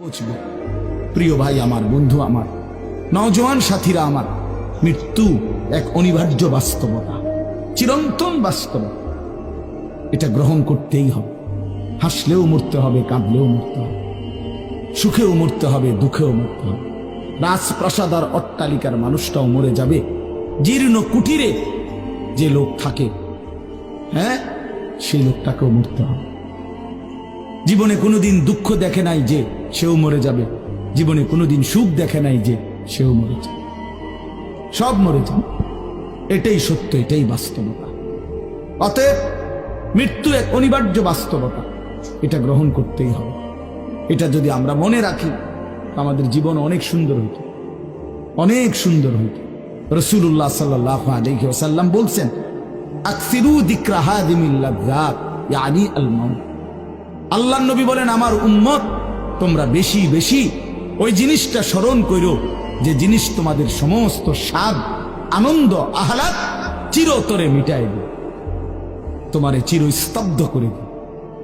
পৌঁছবে। প্রিয় ভাই আমার, বন্ধু আমার, নওজোয়ান সাথীরা আমার, মৃত্যু এক অনিবার্য বাস্তবতা, চিরন্তন বাস্তবতা। এটা গ্রহণ করতেই হবে। হাসলেও মরতে হবে, কাঁদলেও মরতে হবে, সুখেও মরতে হবে, দুঃখেও মরতে হবে। রাজপ্রাসাদ আর অট্টালিকার মানুষটাও মরে যাবে। জীর্ণ কুটিরে যে লোক থাকে, হ্যাঁ, সেই লোকটাকেও মরতে হবে। জীবনে কোনোদিন দুঃখ দেখে নাই যে সেও মরে যাবে, জীবনে কোনোদিন সুখ দেখে নাই যে সেও মরে যাবে, সব মরে যাবে। এটাই সত্য, এটাই বাস্তবতা। অতএব মৃত্যু এক অনিবার্য বাস্তবতা, এটা গ্রহণ করতেই হবে। এটা যদি আমরা মনে রাখি, আমাদের জীবন অনেক সুন্দর হইত, অনেক সুন্দর হইত। রাসূলুল্লাহ সাল্লাল্লাহু আলাইহি ওয়াসাল্লাম বলছেন, আকসিরু যিকরা হাযিমিল লাযযাত ইয়ানি আল মাউত। আল্লাহর নবী বলেন, আমার উম্মত তোমরা বেশি বেশি ওই জিনিসটা স্মরণ করো যে জিনিস তোমাদের সমস্ত স্বাদ, আনন্দ, আহ্লাদ চিরতরে মিটাই দিবে, তোমারে চিরস্তব্ধ করে দিবে।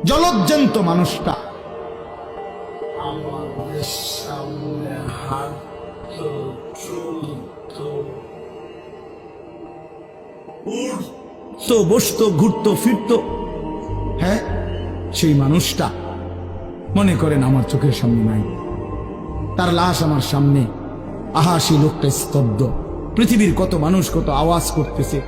জলজ্জান্ত মানুষটা তো বসতো, ঘুরতো, ফিরতো, হ্যাঁ, সেই মানুষটা মনে করেন আমার চোখের সামনে নাই, তার লাশ আমার সামনে। আহা, সেই লোকটা স্তব্ধ। পৃথিবীর কত মানুষ কত আওয়াজ করতেছে,